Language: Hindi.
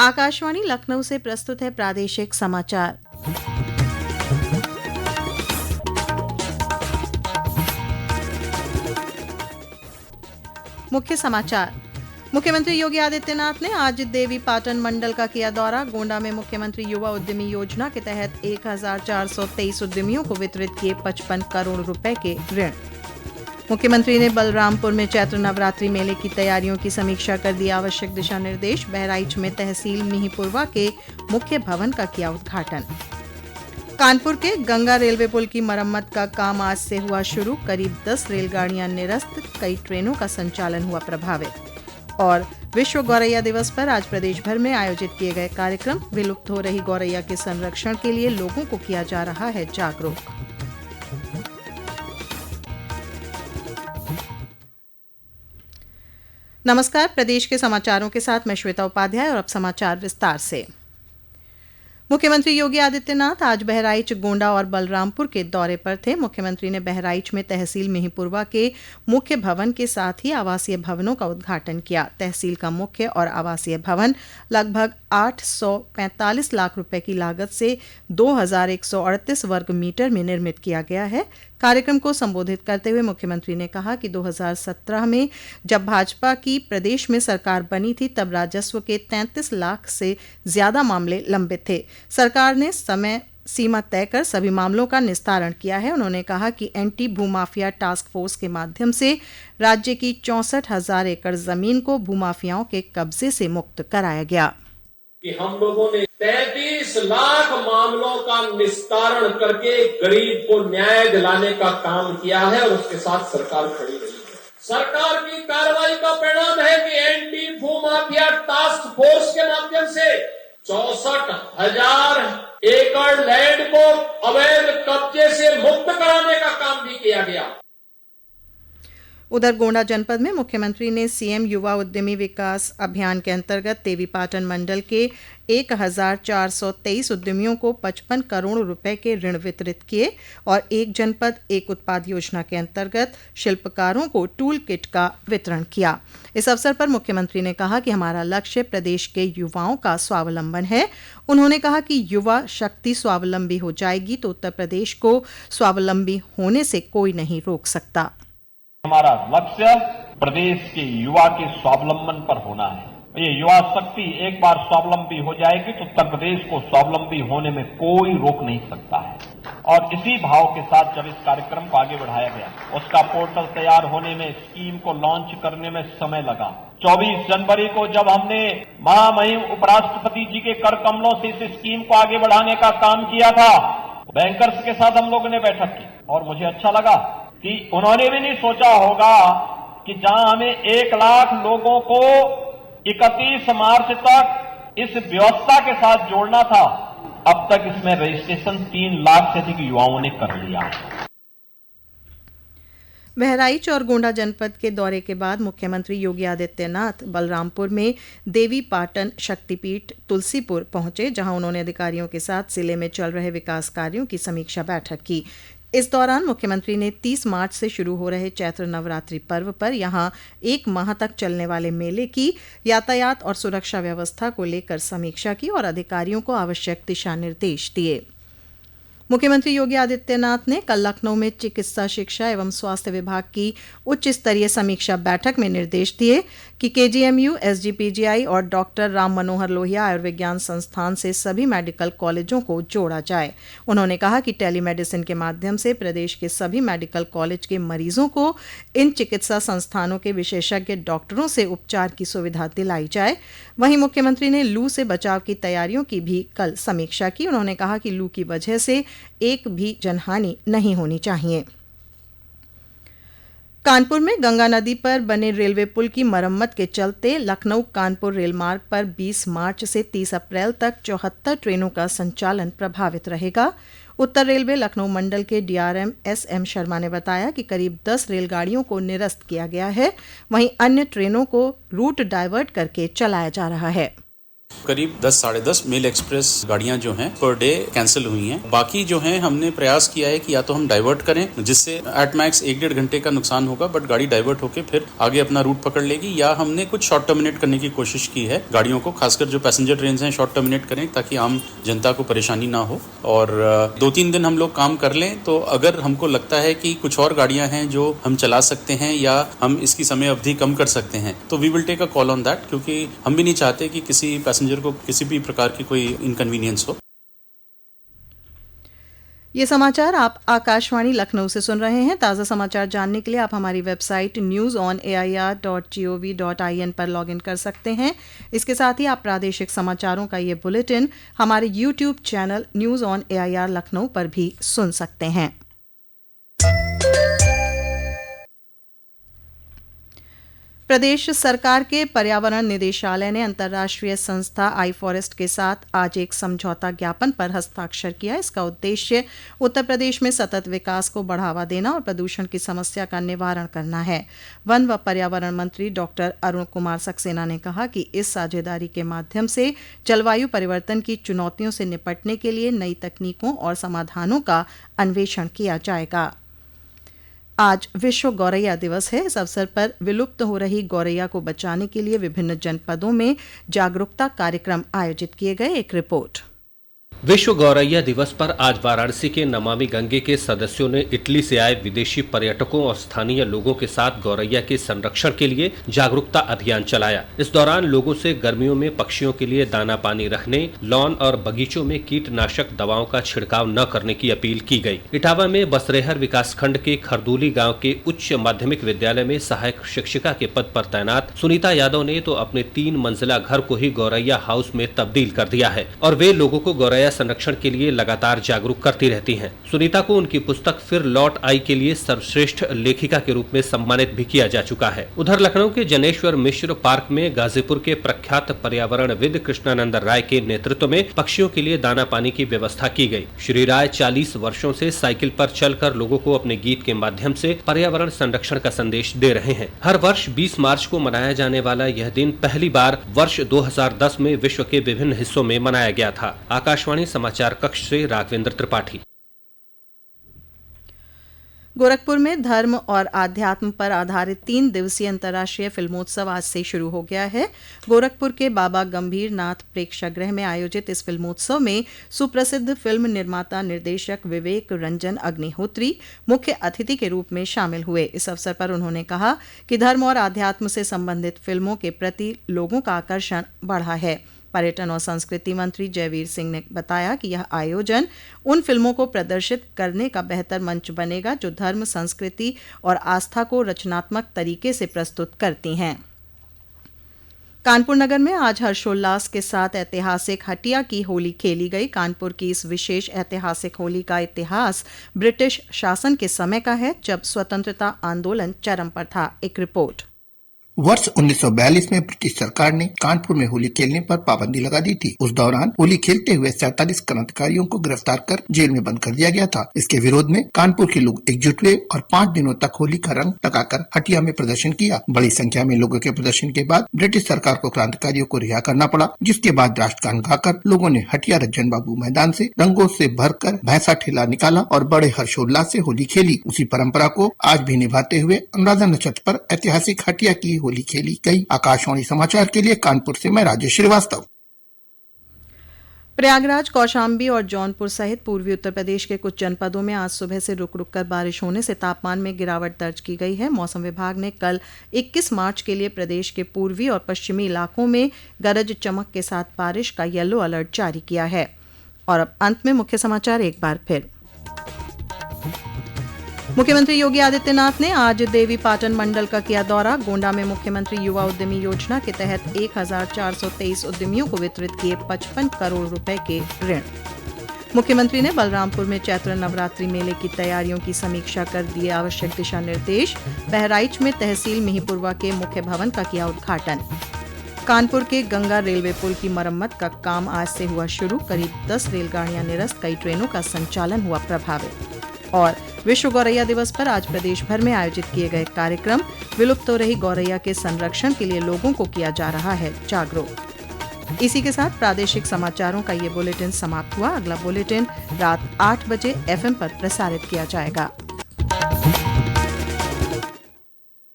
आकाशवाणी लखनऊ से प्रस्तुत है प्रादेशिक समाचार। मुख्य समाचार। मुख्यमंत्री योगी आदित्यनाथ ने आज देवी पाटन मंडल का किया दौरा। गोंडा में मुख्यमंत्री युवा उद्यमी योजना के तहत 1423 उद्यमियों को वितरित किए 55 करोड़ रुपए के ऋण। मुख्यमंत्री ने बलरामपुर में चैत्र नवरात्रि मेले की तैयारियों की समीक्षा कर दिया आवश्यक दिशा निर्देश। बहराइच में तहसील मिहींपुरवा के मुख्य भवन का किया उद्घाटन। कानपुर के गंगा रेलवे पुल की मरम्मत का काम आज से हुआ शुरू। करीब 10 रेलगाड़ियां निरस्त, कई ट्रेनों का संचालन हुआ प्रभावित। और विश्व गौरैया दिवस पर आज प्रदेश भर में आयोजित किए गए कार्यक्रम। विलुप्त हो रही गौरैया के संरक्षण के लिए लोगों को किया जा रहा है जागरूक। नमस्कार, प्रदेश के समाचारों के साथ मैं श्वेता उपाध्याय और अब समाचार विस्तार से। मुख्यमंत्री योगी आदित्यनाथ आज बहराइच, गोंडा और बलरामपुर के दौरे पर थे। मुख्यमंत्री ने बहराइच में तहसील मिहींपुरवा के मुख्य भवन के साथ ही आवासीय भवनों का उद्घाटन किया। तहसील का मुख्य और आवासीय भवन लगभग 845 लाख रुपए की लागत से 2138 वर्ग मीटर में निर्मित किया गया है। कार्यक्रम को संबोधित करते हुए मुख्यमंत्री ने कहा कि 2017 में जब भाजपा की प्रदेश में सरकार बनी थी तब राजस्व के 33 लाख से ज्यादा मामले लंबित थे। सरकार ने समय सीमा तय कर सभी मामलों का निस्तारण किया है। उन्होंने कहा कि एंटी भूमाफिया टास्क फोर्स के माध्यम से राज्य की 64,000 एकड़ जमीन को भूमाफियाओं के कब्जे से मुक्त कराया गया। कि हम लोगों ने 33 लाख मामलों का निस्तारण करके गरीब को न्याय दिलाने का काम किया है और उसके साथ सरकार खड़ी रही है। सरकार की कार्रवाई का परिणाम है कि एंटी भूमाफिया टास्क फोर्स के माध्यम से 64,000 एकड़ लैंड को अवैध कब्जे से मुक्त कराने का काम भी किया गया। उधर गोंडा जनपद में मुख्यमंत्री ने सीएम युवा उद्यमी विकास अभियान के अंतर्गत देवी पाटन मंडल के 1423 उद्यमियों को 55 करोड़ रुपए के ऋण वितरित किए और एक जनपद एक उत्पाद योजना के अंतर्गत शिल्पकारों को टूल किट का वितरण किया। इस अवसर पर मुख्यमंत्री ने कहा कि हमारा लक्ष्य प्रदेश के युवाओं का स्वावलंबन है। उन्होंने कहा कि युवा शक्ति स्वावलंबी हो जाएगी तो उत्तर प्रदेश को स्वावलंबी होने से कोई नहीं रोक सकता। हमारा लक्ष्य प्रदेश के युवा के स्वावलंबन पर होना है। ये युवा शक्ति एक बार स्वावलंबी हो जाएगी तो उत्तर प्रदेश को स्वावलंबी होने में कोई रोक नहीं सकता है। और इसी भाव के साथ जब इस कार्यक्रम को आगे बढ़ाया गया, उसका पोर्टल तैयार होने में, स्कीम को लॉन्च करने में समय लगा। 24 जनवरी को जब हमने महामहिम उपराष्ट्रपति जी के कर कमलों से इस स्कीम को आगे बढ़ाने का काम किया था, बैंकर्स के साथ हम लोगों ने बैठक की और मुझे अच्छा लगा कि उन्होंने भी नहीं सोचा होगा कि जहां हमें 1 लाख लोगों को 31 मार्च तक इस व्यवस्था के साथ जोड़ना था, अब तक इसमें रजिस्ट्रेशन 3 लाख से अधिक युवाओं ने कर लिया। बहराइच और गोंडा जनपद के दौरे के बाद मुख्यमंत्री योगी आदित्यनाथ बलरामपुर में देवी पाटन शक्तिपीठ तुलसीपुर पहुंचे, जहां उन्होंने अधिकारियों के साथ जिले में चल रहे विकास कार्यों की समीक्षा बैठक की। इस दौरान मुख्यमंत्री ने 30 मार्च से शुरू हो रहे चैत्र नवरात्रि पर्व पर यहां 1 माह तक चलने वाले मेले की यातायात और सुरक्षा व्यवस्था को लेकर समीक्षा की और अधिकारियों को आवश्यक दिशा निर्देश दिए। मुख्यमंत्री योगी आदित्यनाथ ने कल लखनऊ में चिकित्सा शिक्षा एवं स्वास्थ्य विभाग की उच्च स्तरीय समीक्षा बैठक में निर्देश दिए कि केजीएमयू, एसजीपीजीआई और डॉक्टर राम मनोहर लोहिया आयुर्विज्ञान संस्थान से सभी मेडिकल कॉलेजों को जोड़ा जाए। उन्होंने कहा कि टेलीमेडिसिन के माध्यम से प्रदेश के सभी मेडिकल कॉलेज के मरीजों को इन चिकित्सा संस्थानों के विशेषज्ञ डॉक्टरों से उपचार की सुविधा दिलाई जाए। वहीं मुख्यमंत्री ने लू से बचाव की तैयारियों की भी कल समीक्षा की। उन्होंने कहा कि लू की वजह से एक भी जनहानि नहीं होनी चाहिए। कानपुर में गंगा नदी पर बने रेलवे पुल की मरम्मत के चलते लखनऊ कानपुर रेलमार्ग पर 20 मार्च से 30 अप्रैल तक 74 ट्रेनों का संचालन प्रभावित रहेगा। उत्तर रेलवे लखनऊ मंडल के डीआरएम एसएम शर्मा ने बताया कि करीब 10 रेलगाड़ियों को निरस्त किया गया है, वहीं अन्य ट्रेनों को रूट डायवर्ट करके चलाया जा रहा है। करीब 10 साढ़े 10 मेल एक्सप्रेस गाड़ियां जो हैं पर डे कैंसिल हुई हैं। बाकी जो हैं हमने प्रयास किया है कि या तो हम डाइवर्ट करें, जिससे एट मैक्स 1-1.5 घंटे का नुकसान होगा, बट गाड़ी डाइवर्ट होकर फिर आगे अपना रूट पकड़ लेगी, या हमने कुछ शॉर्ट टर्मिनेट करने की कोशिश की है गाड़ियों को, खासकर जो पैसेंजर ट्रेन हैं शॉर्ट टर्मिनेट करें ताकि आम जनता को परेशानी ना हो। और 2-3 दिन हम लोग काम कर लें तो अगर हमको लगता है कि कुछ और गाड़ियां हैं जो हम चला सकते हैं या हम इसकी समय अवधि कम कर सकते हैं तो we will take a call on that, क्योंकि हम भी नहीं चाहते कि किसी पैसेंजर को किसी भी प्रकार की कोई इनकन्वीनियंस हो। ये समाचार आप आकाशवाणी लखनऊ से सुन रहे हैं। ताज़ा समाचार जानने के लिए आप हमारी वेबसाइट newsonair.gov.in पर लॉगिन कर सकते हैं। इसके साथ ही आप प्रादेशिक समाचारों का ये बुलेटिन हमारे YouTube channel news on AIR Lucknow पर भी सुन सकते हैं। प्रदेश सरकार के पर्यावरण निदेशालय ने अंतर्राष्ट्रीय संस्था iForest के साथ आज एक समझौता ज्ञापन पर हस्ताक्षर किया। इसका उद्देश्य उत्तर प्रदेश में सतत विकास को बढ़ावा देना और प्रदूषण की समस्या का निवारण करना है। वन व पर्यावरण मंत्री डॉक्टर अरुण कुमार सक्सेना ने कहा कि इस साझेदारी के माध्यम से जलवायु परिवर्तन की चुनौतियों से निपटने के लिए नई तकनीकों और समाधानों का अन्वेषण किया जाएगा। आज विश्व गौरैया दिवस है। इस अवसर पर विलुप्त हो रही गौरैया को बचाने के लिए विभिन्न जनपदों में जागरूकता कार्यक्रम आयोजित किए गए। एक रिपोर्ट। विश्व गौरैया दिवस पर आज वाराणसी के नमामि गंगे के सदस्यों ने इटली से आए विदेशी पर्यटकों और स्थानीय लोगों के साथ गौरैया के संरक्षण के लिए जागरूकता अभियान चलाया। इस दौरान लोगों से गर्मियों में पक्षियों के लिए दाना पानी रखने, लॉन और बगीचों में कीटनाशक दवाओं का छिड़काव न करने की अपील की गई। इटावा में बसरेहर विकासखंड के खरदूली गाँव के उच्च माध्यमिक विद्यालय में सहायक शिक्षिका के पद पर तैनात सुनीता यादव ने तो अपने 3 मंजिला घर को ही गौरैया हाउस में तब्दील कर दिया है और वे लोगों को गौरैया संरक्षण के लिए लगातार जागरूक करती रहती हैं। सुनीता को उनकी पुस्तक फिर लौट आई के लिए सर्वश्रेष्ठ लेखिका के रूप में सम्मानित भी किया जा चुका है। उधर लखनऊ के जनेश्वर मिश्र पार्क में गाजीपुर के प्रख्यात पर्यावरणविद कृष्णानंद राय के नेतृत्व में पक्षियों के लिए दाना पानी की व्यवस्था की गई। श्री राय 40 वर्षों से साइकिल पर चलकर लोगों को अपने गीत के माध्यम से पर्यावरण संरक्षण का संदेश दे रहे हैं। हर वर्ष 20 मार्च को मनाया जाने वाला यह दिन पहली बार वर्ष 2010 में विश्व के विभिन्न हिस्सों में मनाया गया था। आकाशवाणी समाचार कक्ष से राघवेंद्र त्रिपाठी। गोरखपुर में धर्म और आध्यात्म पर आधारित 3 दिवसीय अंतर्राष्ट्रीय फिल्मोत्सव आज से शुरू हो गया है। गोरखपुर के बाबा गंभीर नाथ प्रेक्षागृह में आयोजित इस फिल्मोत्सव में सुप्रसिद्ध फिल्म निर्माता निर्देशक विवेक रंजन अग्निहोत्री मुख्य अतिथि के रूप में शामिल हुए। इस अवसर पर उन्होंने कहा कि धर्म और आध्यात्म से संबंधित फिल्मों के प्रति लोगों का आकर्षण बढ़ा है। पर्यटन और संस्कृति मंत्री जयवीर सिंह ने बताया कि यह आयोजन उन फिल्मों को प्रदर्शित करने का बेहतर मंच बनेगा जो धर्म, संस्कृति और आस्था को रचनात्मक तरीके से प्रस्तुत करती हैं। कानपुर नगर में आज हर्षोल्लास के साथ ऐतिहासिक हटिया की होली खेली गई। कानपुर की इस विशेष ऐतिहासिक होली का इतिहास ब्रिटिश शासन के समय का है, जब स्वतंत्रता आंदोलन चरम पर था। एक रिपोर्ट। वर्ष 1942 में ब्रिटिश सरकार ने कानपुर में होली खेलने पर पाबंदी लगा दी थी। उस दौरान होली खेलते हुए 47 क्रांतिकारियों को गिरफ्तार कर जेल में बंद कर दिया गया था। इसके विरोध में कानपुर के लोग एकजुट हुए और 5 दिनों तक होली का रंग लगाकर हटिया में प्रदर्शन किया। बड़ी संख्या में लोगों के प्रदर्शन के बाद ब्रिटिश सरकार को क्रांतिकारियों को रिहा करना पड़ा, जिसके बाद राष्ट्रगान गाकर लोगों ने हटिया रंजन बाबू मैदान से रंगों से भरकर भैंसा ठेला निकाला और बड़े हर्षोल्लास से होली खेली। उसी परंपरा को आज भी निभाते हुए अनुराधा नक्षत्र पर ऐतिहासिक हटिया की होली खेली गई। आकाशवाणी समाचार के लिए कानपुर से मैं राजेश श्रीवास्तव। प्रयागराज, कौशाम्बी और जौनपुर सहित पूर्वी उत्तर प्रदेश के कुछ जनपदों में आज सुबह से रुक रुक कर बारिश होने से तापमान में गिरावट दर्ज की गई है। मौसम विभाग ने कल 21 मार्च के लिए प्रदेश के पूर्वी और पश्चिमी इलाकों में गरज चमक के साथ बारिश का येलो अलर्ट जारी किया है। और अब अंत में मुख्य समाचार एक बार फिर। मुख्यमंत्री योगी आदित्यनाथ ने आज देवी पाटन मंडल का किया दौरा। गोंडा में मुख्यमंत्री युवा उद्यमी योजना के तहत 1423 उद्यमियों को वितरित किए 55 करोड़ रुपए के ऋण। मुख्यमंत्री ने बलरामपुर में चैत्र नवरात्रि मेले की तैयारियों की समीक्षा कर दिए आवश्यक दिशा निर्देश। बहराइच में तहसील मिहीपुरवा के मुख्य भवन का किया उद्घाटन। कानपुर के गंगा रेलवे पुल की मरम्मत का काम आज से हुआ शुरू। करीब 10 रेलगाड़ियां निरस्त, कई ट्रेनों का संचालन हुआ प्रभावित। और विश्व गौरैया दिवस पर आज प्रदेश भर में आयोजित किए गए कार्यक्रम। विलुप्त हो रही गौरैया के संरक्षण के लिए लोगों को किया जा रहा है जागरूक। इसी के साथ प्रादेशिक समाचारों का ये बुलेटिन समाप्त हुआ। अगला बुलेटिन रात 8 बजे FM पर प्रसारित किया जाएगा।